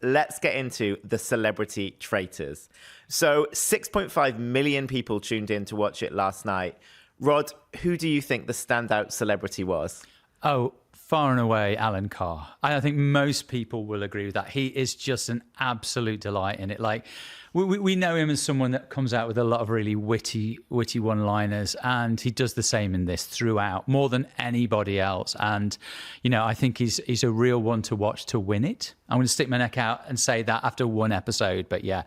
let's get into the Celebrity Traitors. So 6.5 million people tuned in to watch it last night. Rod, who do you think the standout celebrity was? Oh, far and away, Alan Carr. I think most people will agree with that. He is just an absolute delight in it. Like, we know him as someone that comes out with a lot of really witty one-liners, and he does the same in this throughout, more than anybody else. And, you know, I think he's a real one to watch to win it. I'm going to stick my neck out and say that after one episode. But yeah,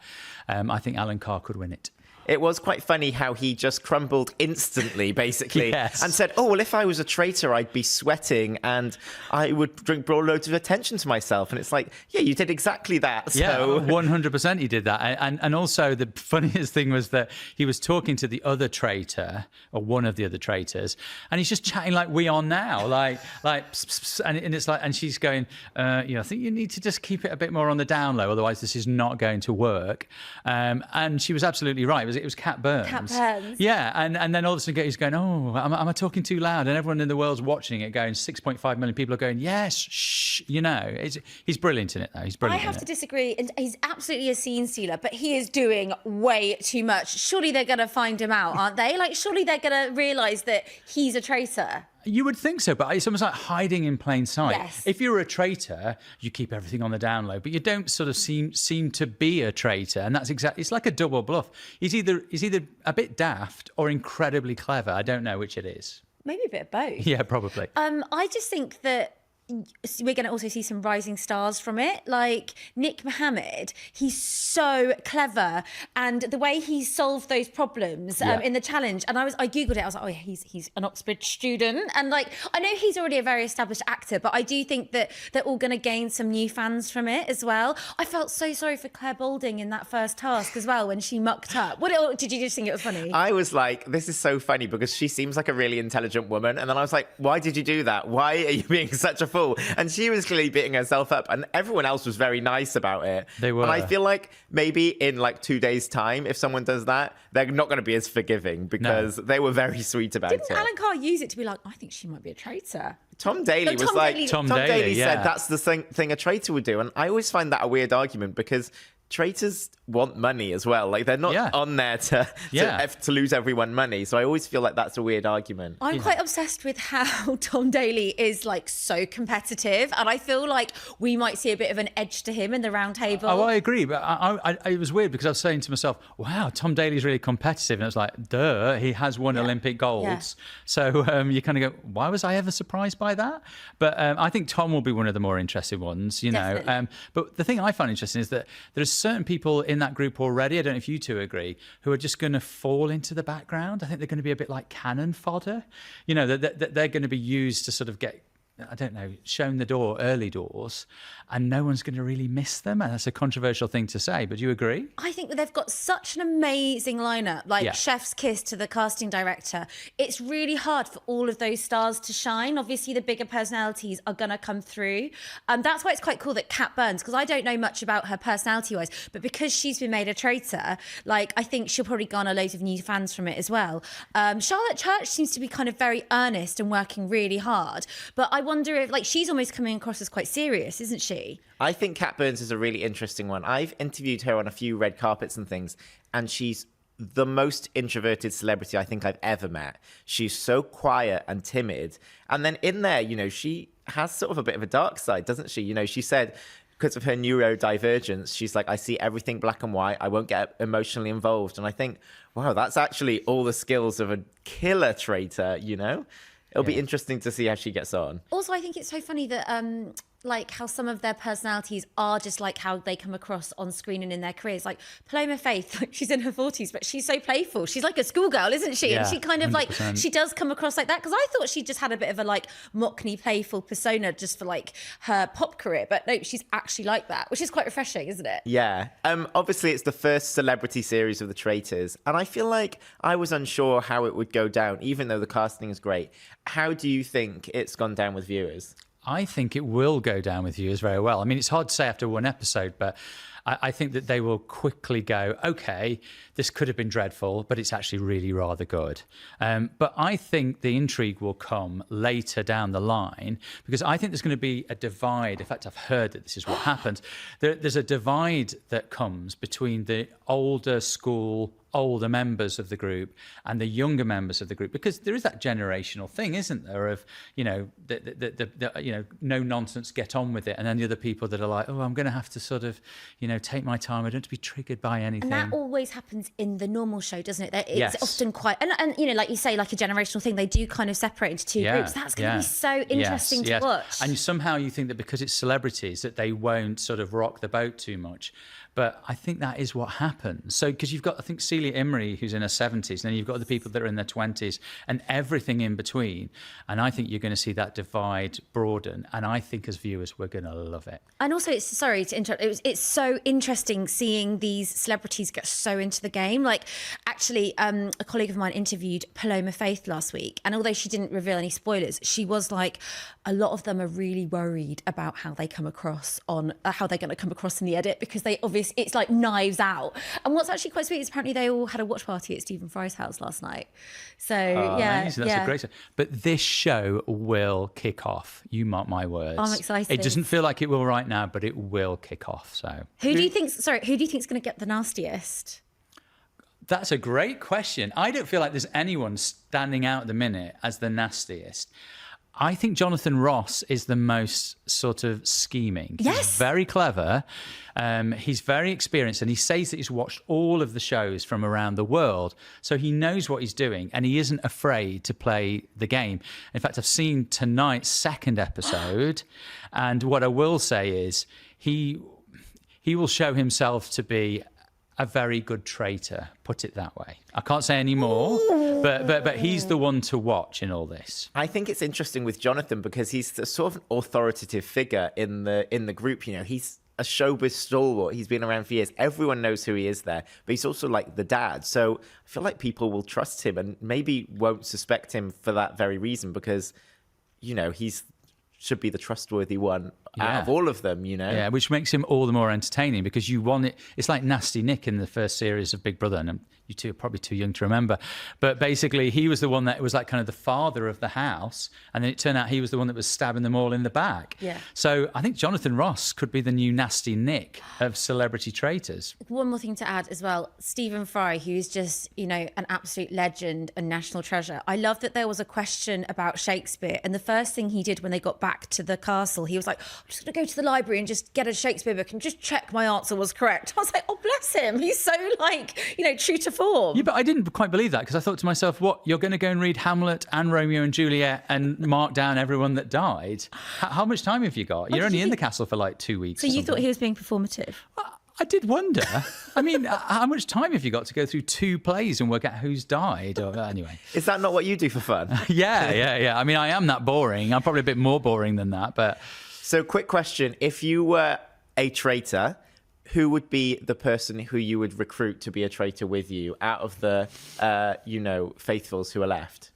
I think Alan Carr could win it. It was quite funny how he just crumbled instantly, basically, Yes. and said, oh, well, if I was a traitor, I'd be sweating and I would bring loads of attention to myself. And it's like, yeah, you did exactly that. So. Yeah, 100% he did that. And also the funniest thing was that he was talking to the other traitor, or one of the other traitors, and he's just chatting like we are now, like pss, pss, and it's like, and she's going, I think you need to just keep it a bit more on the down low, otherwise this is not going to work. And she was absolutely right. It was Cat Burns. Cat Burns. Yeah, and then all of a sudden he's going, oh, am I talking too loud? And everyone in the world's watching it going, 6.5 million people are going, yes, shh, you know. He's brilliant in it, though. He's brilliant. I have to disagree. And he's absolutely a scene stealer, but he is doing way too much. Surely they're going to find him out, aren't they? Like, surely they're going to realise that he's a traitor. You would think so, but it's almost like hiding in plain sight. Yes. If you're a traitor, you keep everything on the down low, but you don't sort of seem to be a traitor, and that's exactly. It's like a double bluff. He's either a bit daft or incredibly clever. I don't know which it is. Maybe a bit of both. Yeah, probably. I just think that we're going to also see some rising stars from it. Like Nick Mohammed, he's so clever, and the way he solved those problems in the challenge. And I googled it. I was like, oh yeah, he's an Oxford student, and like I know he's already a very established actor, but I do think that they're all going to gain some new fans from it as well. I felt so sorry for Claire Balding in that first task as well when she mucked up. Did you just think it was funny? I was like, this is so funny because she seems like a really intelligent woman, and then I was like, why did you do that? Why are you being such a fool? And she was clearly beating herself up, and everyone else was very nice about it. They were. And I feel like maybe in like 2 days' time, if someone does that, they're not going to be as forgiving because they were very sweet about it. Didn't Alan Carr use it to be like, I think she might be a traitor? Tom Daly was like, Tom Daly said that's the thing a traitor would do. And I always find that a weird argument because traitors want money as well. Like they're not on there to lose everyone money. So I always feel like that's a weird argument. I'm quite obsessed with how Tom Daly is like so competitive, and I feel like we might see a bit of an edge to him in the round table. Oh, I agree, but it was weird because I was saying to myself, wow, Tom Daly's really competitive, and it's like, duh, he has won Olympic golds. So you kind of go, why was I ever surprised by that? But I think Tom will be one of the more interesting ones, you know. But the thing I find interesting is that there's certain people in that group already, I don't know if you two agree, who are just going to fall into the background. I think they're going to be a bit like cannon fodder. You know, that they're going to be used to sort of get, I don't know, shown the door, early doors, and no one's going to really miss them. And that's a controversial thing to say, but do you agree? I think that they've got such an amazing lineup, like chef's kiss to the casting director. It's really hard for all of those stars to shine. Obviously, the bigger personalities are going to come through. That's why it's quite cool that Cat Burns, because I don't know much about her personality-wise, but because she's been made a traitor, like I think she'll probably garner loads of new fans from it as well. Charlotte Church seems to be kind of very earnest and working really hard, but I wonder if, like, she's almost coming across as quite serious, isn't she? I think Cat Burns is a really interesting one. I've interviewed her on a few red carpets and things, and she's the most introverted celebrity I think I've ever met. She's so quiet and timid. And then in there, you know, she has sort of a bit of a dark side, doesn't she? You know, she said because of her neurodivergence, she's like, I see everything black and white. I won't get emotionally involved. And I think, wow, that's actually all the skills of a killer traitor, you know? It'll be interesting to see how she gets on. Also, I think it's so funny that like how some of their personalities are just like how they come across on screen and in their careers. Like Paloma Faith, like she's in her 40s, but she's so playful. She's like a schoolgirl, isn't she? Yeah, and she kind of 100%. like, she does come across like that. Because I thought she just had a bit of a like mockney playful persona just for like her pop career. But no, she's actually like that, which is quite refreshing, isn't it? Yeah. Obviously, it's the first celebrity series of the Traitors. And I feel like I was unsure how it would go down, even though the casting is great. How do you think it's gone down with viewers? I think it will go down with viewers very well. I mean, it's hard to say after one episode, but I think that they will quickly go, okay, this could have been dreadful, but it's actually really rather good. But I think the intrigue will come later down the line, because I think there's going to be a divide. In fact, I've heard that this is what happens. There's a divide that comes between the older school, older members of the group and the younger members of the group, because there is that generational thing, isn't there, of the no nonsense, get on with it, and then the other people that are like, oh, I'm going to have to sort of take my time, I don't have to be triggered by anything. And that always happens in the normal show, doesn't it? It's Yes. often quite and like you say, like a generational thing, they do kind of separate into two groups. That's going to be so interesting to watch. And somehow you think that because it's celebrities that they won't sort of rock the boat too much. But I think that is what happens. So, because you've got, I think, Celia Imrie, who's in her 70s, and then you've got other people that are in their 20s and everything in between. And I think you're going to see that divide broaden. And I think as viewers, we're going to love it. And also, sorry to interrupt, it's so interesting seeing these celebrities get so into the game. Like, actually, a colleague of mine interviewed Paloma Faith last week. And although she didn't reveal any spoilers, she was like, a lot of them are really worried about how they come across on, how they're going to come across in the edit, because they obviously, it's like knives out. And what's actually quite sweet is apparently they all had a watch party at Stephen Fry's house last night. So amazing. That's a great. But this show will kick off. You mark my words. I'm excited. It doesn't feel like it will right now, but it will kick off. So who do you think's going to get the nastiest? That's a great question. I don't feel like there's anyone standing out at the minute as the nastiest. I think Jonathan Ross is the most sort of scheming. Yes. He's very clever. He's very experienced, and he says that he's watched all of the shows from around the world. So he knows what he's doing, and he isn't afraid to play the game. In fact, I've seen tonight's second episode, and what I will say is he will show himself to be a very good traitor, put it that way. I can't say any more, but he's the one to watch in all this. I think it's interesting with Jonathan because he's the sort of authoritative figure in the group. He's a showbiz stalwart. He's been around for years. Everyone knows who he is there, but he's also like the dad. So I feel like people will trust him and maybe won't suspect him for that very reason, because he's should be the trustworthy one out of all of them, Yeah, which makes him all the more entertaining, because you want it. It's like Nasty Nick in the first series of Big Brother, and you two are probably too young to remember. But basically, he was the one that was like kind of the father of the house, and then it turned out he was the one that was stabbing them all in the back. Yeah. So I think Jonathan Ross could be the new Nasty Nick of Celebrity Traitors. One more thing to add as well, Stephen Fry, who's just, an absolute legend and national treasure. I love that there was a question about Shakespeare, and the first thing he did when they got back to the castle, he was like, I'm just going to go to the library and just get a Shakespeare book and just check my answer was correct. I was like, oh, bless him. He's so true to form. Yeah, but I didn't quite believe that, because I thought to myself, what, you're going to go and read Hamlet and Romeo and Juliet and mark down everyone that died? How much time have you got? You're only in the castle for like 2 weeks. So you thought he was being performative? I did wonder. I mean, how much time have you got to go through 2 plays and work out who's died? Or anyway. Is that not what you do for fun? Yeah. I mean, I am that boring. I'm probably a bit more boring than that, but... So, quick question. If you were a traitor, who would be the person who you would recruit to be a traitor with you out of the, faithfuls who are left?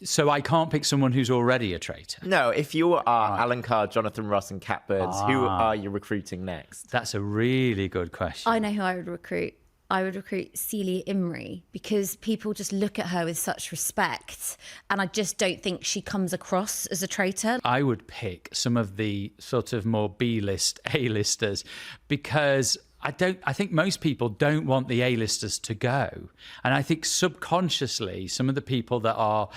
So I can't pick someone who's already a traitor? No, if you are Alan Carr, Jonathan Ross and Cat Burns, who are you recruiting next? That's a really good question. I know who I would recruit. I would recruit Celia Imrie, because people just look at her with such respect, and I just don't think she comes across as a traitor. I would pick some of the sort of more B-list, A-listers, because I think most people don't want the A-listers to go. And I think subconsciously, some of the people that are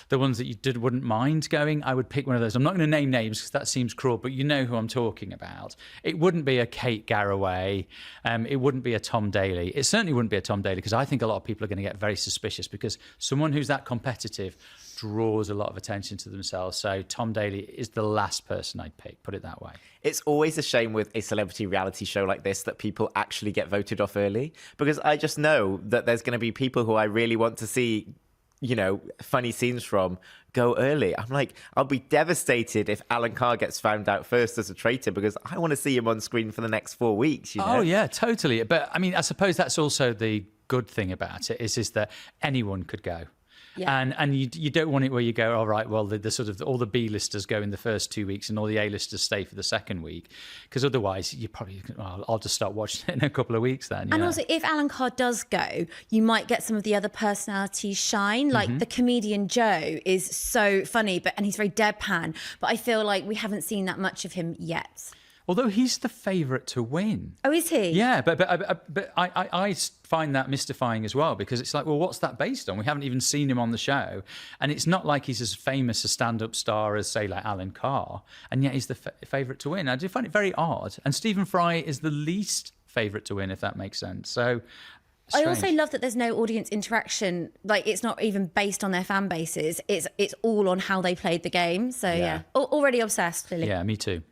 the ones that you wouldn't mind going, I would pick one of those. I'm not going to name names because that seems cruel, but you know who I'm talking about. It wouldn't be a Kate Garraway. It wouldn't be a Tom Daley. It certainly wouldn't be a Tom Daley, because I think a lot of people are going to get very suspicious, because someone who's that competitive draws a lot of attention to themselves. So Tom Daley is the last person I'd pick, put it that way. It's always a shame with a celebrity reality show like this that people actually get voted off early, because I just know that there's going to be people who I really want to see, funny scenes from go early. I'm like, I'll be devastated if Alan Carr gets found out first as a traitor, because I want to see him on screen for the next 4 weeks. Oh, yeah, totally. But I mean, I suppose that's also the good thing about it is that anyone could go. Yeah. And you don't want it where you go, all right, well, the sort of all the B-listers go in the first 2 weeks and all the A-listers stay for the second week, because otherwise you probably, I'll just start watching it in a couple of weeks then. And also, if Alan Carr does go, you might get some of the other personalities shine. Like the comedian Joe is so funny, and he's very deadpan. But I feel like we haven't seen that much of him yet. Although he's the favourite to win. Oh, is he? Yeah, but I find that mystifying as well, because it's like, well, what's that based on? We haven't even seen him on the show. And it's not like he's as famous a stand-up star as, say, like Alan Carr. And yet he's the favourite to win. I do find it very odd. And Stephen Fry is the least favourite to win, if that makes sense. So... strange. I also love that there's no audience interaction. Like, it's not even based on their fan bases. It's all on how they played the game. So, yeah. Already obsessed, clearly. Yeah, me too.